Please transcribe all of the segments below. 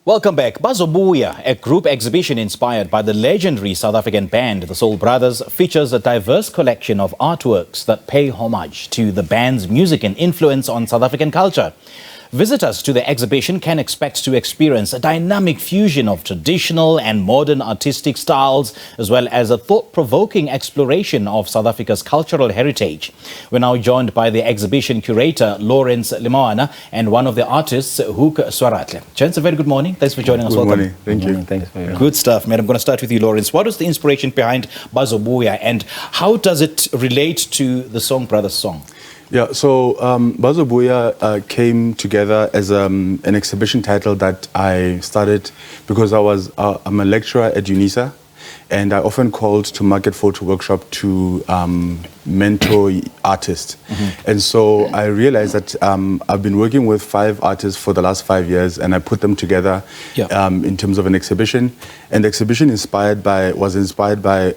Welcome back. Bazobuya, a group exhibition inspired by the legendary South African band, the Soul Brothers, features a diverse collection of artworks that pay homage to the band's music and influence on South African culture. Visitors to the exhibition can expect to experience a dynamic fusion of traditional and modern artistic styles, as well as a thought-provoking exploration of South Africa's cultural heritage. We're now joined by the exhibition curator, Lawrence Lemaoana, and one of the artists, Hoek Swaratlhe. Gents, a very good morning. Thanks for joining us. Good Welcome. morning. Thank you. Thanks for your Good stuff, man. I'm going to start with you, Lawrence. What was the inspiration behind Bazobuya, and how does it relate to the Soul Brothers song? Yeah, so Bazobuya came together as an exhibition title that I started because I'm a lecturer at UNISA, and I often called to Market Photo Workshop to mentor artists. And so I realized that I've been working with 5 artists for the last 5 years, and I put them together in terms of an exhibition. And the exhibition was inspired by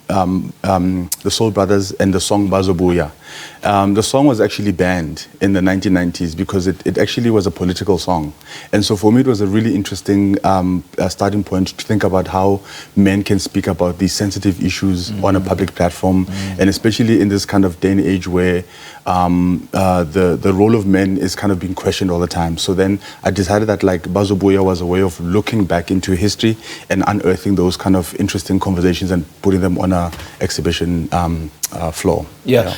the Soul Brothers and the song Bazobuya. The song was actually banned in the 1990s because it actually was a political song. And so for me, it was a really interesting starting point to think about how men can speak about these sensitive issues on a public platform, and especially in this kind of day and age where the role of men is kind of being questioned all the time. So then I decided that like Bazobuya was a way of looking back into history and unearthing those kind of interesting conversations and putting them on a exhibition floor.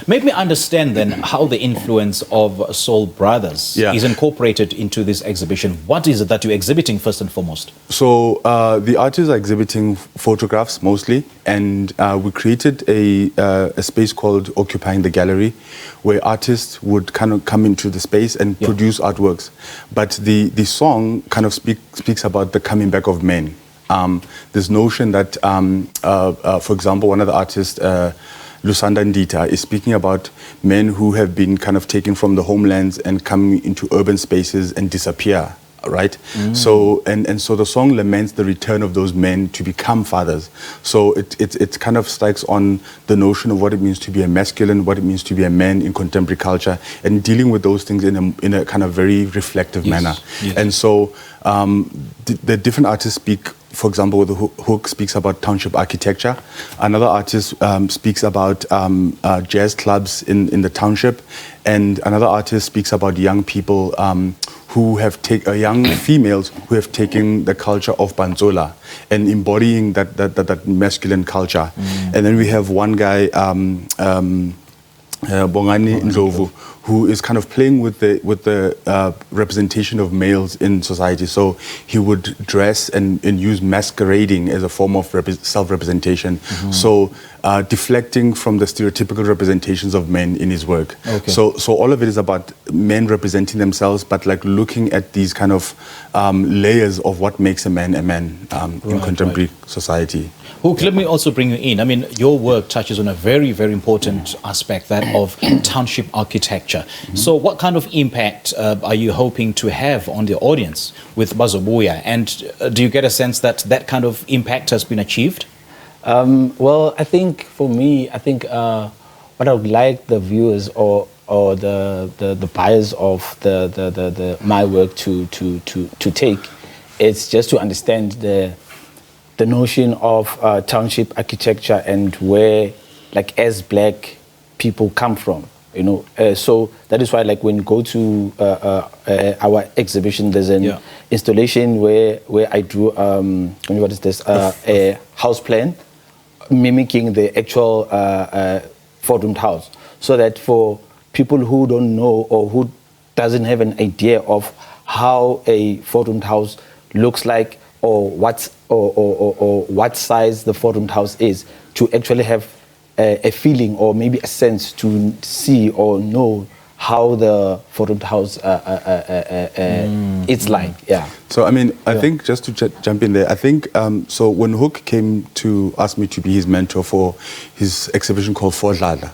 Make me understand then how the influence of Soul Brothers is incorporated into this exhibition. What is it that you're exhibiting first and foremost? So the artists are exhibiting photographs mostly, and we created a space called Occupying the Gallery, where artists would kind of come into the space and produce artworks. But the song kind of speaks about the coming back of men. This notion that, for example, one of the artists, Lusanda Ndita, is speaking about men who have been kind of taken from the homelands and come into urban spaces and disappear, right? So and so the song laments the return of those men to become fathers. So it kind of strikes on the notion of what it means to be a masculine, what it means to be a man in contemporary culture, and dealing with those things in a kind of very reflective manner. And so the different artists speak. For example, the Hoek speaks about township architecture. Another artist speaks about jazz clubs in the township, and another artist speaks about young people who have young females who have taken the culture of Banzola and embodying that masculine culture. And then we have one guy, Bongani Ndlovu, who is kind of playing with the representation of males in society. So he would dress and use masquerading as a form of self-representation. So deflecting from the stereotypical representations of men in his work. So all of it is about men representing themselves, but like looking at these kind of layers of what makes a man in contemporary society. Hoek, let me also bring you in. I mean, your work touches on a very, very important aspect, that of township architecture. So what kind of impact are you hoping to have on the audience with Bazobuya? And do you get a sense that that kind of impact has been achieved? Well, I think for me, what I would like the viewers or the buyers of my work to take, it's just to understand the notion of township architecture and where, like, as black people come from, you know. So that is why, like, when you go to our exhibition, there's an installation where I drew what is this, a house plan mimicking the actual four-roomed house, so that for people who don't know or who doesn't have an idea of how a four-roomed house looks like, or what size the four-roomed house is, to actually have a feeling or maybe a sense to see or know how the four-roomed house it's like. So I mean, I think just to jump in there, I think so when Hoek came to ask me to be his mentor for his exhibition called Fodlala,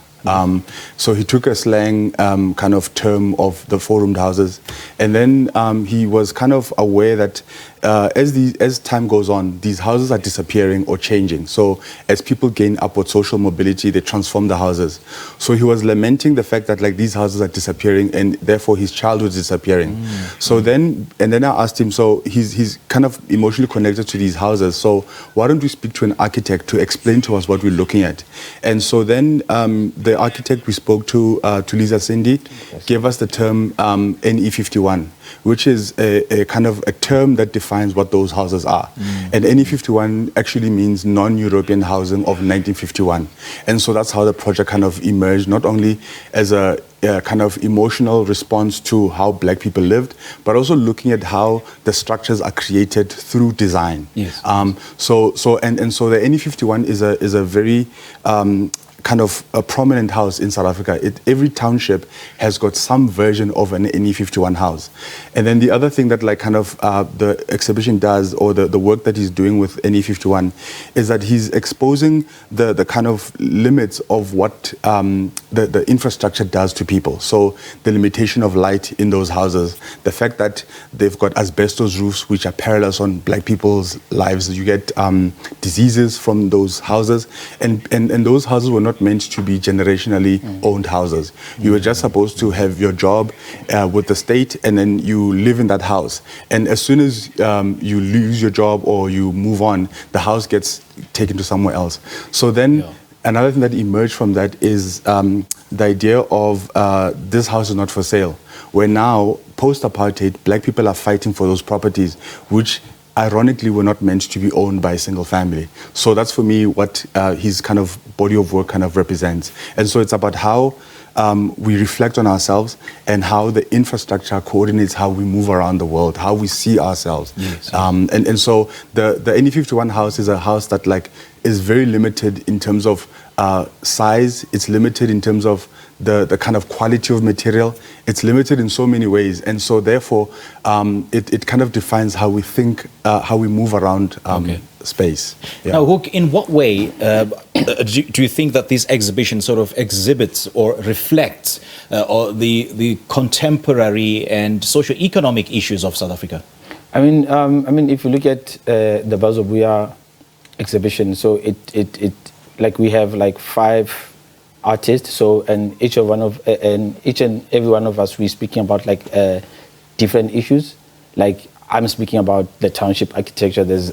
So he took a slang kind of term of the four-roomed houses, and then he was kind of aware that as time goes on, these houses are disappearing or changing. So as people gain upward social mobility, they transform the houses. So he was lamenting the fact that like these houses are disappearing, and therefore his childhood is disappearing. So then I asked him, so he's kind of emotionally connected to these houses. So why don't we speak to an architect to explain to us what we're looking at? And so then the architect we spoke to Lisa Cindy, gave us the term NE51, which is a kind of a term that defines what those houses are. And NE51 actually means non-European housing of 1951. And so that's how the project kind of emerged, not only as a kind of emotional response to how black people lived, but also looking at how the structures are created through design. Yes. So the NE51 is a very kind of a prominent house in South Africa. Every township has got some version of an NE51 house. And then the other thing that like kind of the exhibition does, or the work that he's doing with NE51, is that he's exposing the kind of limits of what the infrastructure does to people. So the limitation of light in those houses, the fact that they've got asbestos roofs, which are perilous on black people's lives. You get diseases from those houses, and those houses were not meant to be generationally owned houses. You were just supposed to have your job with the state, and then you live in that house. And as soon as you lose your job or you move on, the house gets taken to somewhere else. So then another thing that emerged from that is the idea of this house is not for sale, where now, post-apartheid, black people are fighting for those properties, which ironically were not meant to be owned by a single family. So that's for me what his kind of body of work kind of represents. And so it's about how we reflect on ourselves and how the infrastructure coordinates how we move around the world, how we see ourselves. Yes. And so the NE51 house is a house that like is very limited in terms of size. It's limited in terms of the kind of quality of material. It's limited in so many ways, and so therefore it kind of defines how we think, how we move around space. Yeah. Now, Hoek, in what way do you think that this exhibition sort of exhibits or reflects or the contemporary and socio-economic issues of South Africa? I mean, if you look at the Bazobuya exhibition, so it like we have like 5 artists, so and each and every one of us, we're speaking about like different issues. Like I'm speaking about the township architecture. There's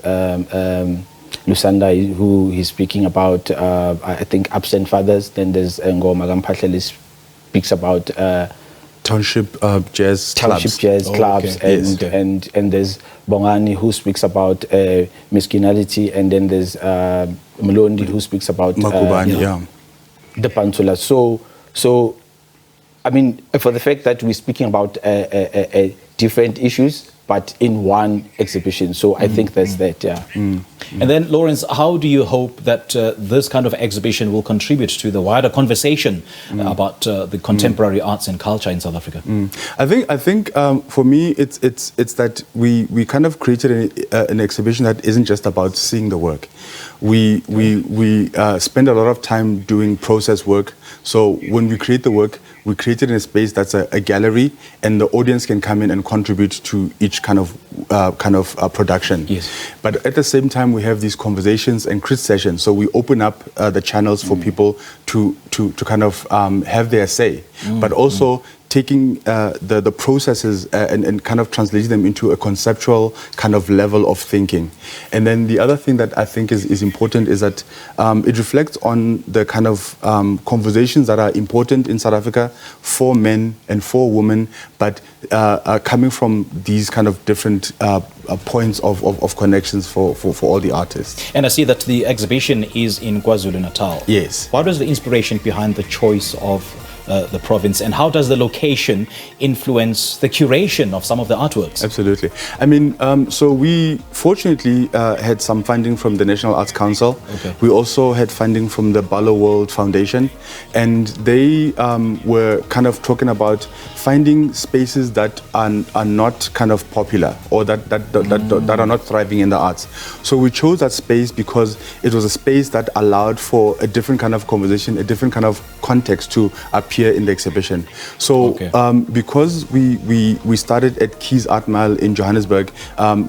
Lusanda, who he's speaking about I think absent fathers. Then there's Ngoma Gamphahlele speaks about township jazz clubs. And there's Bongani, who speaks about masculinity, and then there's Mlondi, who speaks about the Pantula. So I mean, for the fact that we're speaking about different issues, but in one exhibition. So I think that's that, yeah. And then, Lawrence, how do you hope that this kind of exhibition will contribute to the wider conversation about the contemporary arts and culture in South Africa? I think for me, it's that we kind of created an exhibition that isn't just about seeing the work. We spend a lot of time doing process work. So when we create the work, we create it in a space that's a gallery, and the audience can come in and contribute to each kind of production. Yes. But at the same time, we have these conversations and crit sessions. So we open up the channels for people to kind of have their say, but also taking the processes and kind of translating them into a conceptual kind of level of thinking. And then the other thing that I think is important is that it reflects on the kind of conversations that are important in South Africa for men and for women, but coming from these kind of different points of connections for all the artists. And I see that the exhibition is in KwaZulu-Natal. Yes. What was the inspiration behind the choice of the province, and how does the location influence the curation of some of the artworks? Absolutely. I mean, so we fortunately had some funding from the National Arts Council. Okay. We also had funding from the Balo World Foundation, and they were kind of talking about finding spaces that are not kind of popular, or that are not thriving in the arts. So we chose that space because it was a space that allowed for a different kind of conversation, a different kind of context to appear in the exhibition. So because we started at Keys Art Mile in Johannesburg,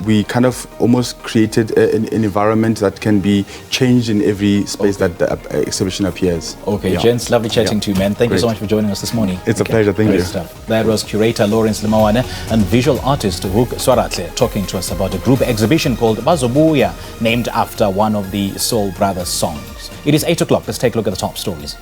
we kind of almost created an environment that can be changed in every space that the exhibition appears. Okay, gents, lovely chatting to you, man. Thank you so much for joining us this morning. It's a pleasure, thank you. Stuff. That was curator Lawrence Lemaoana and visual artist Hoek Swaratlhe talking to us about a group exhibition called Bazobuya, named after one of the Soul Brothers songs. It is 8 o'clock. Let's take a look at the top stories.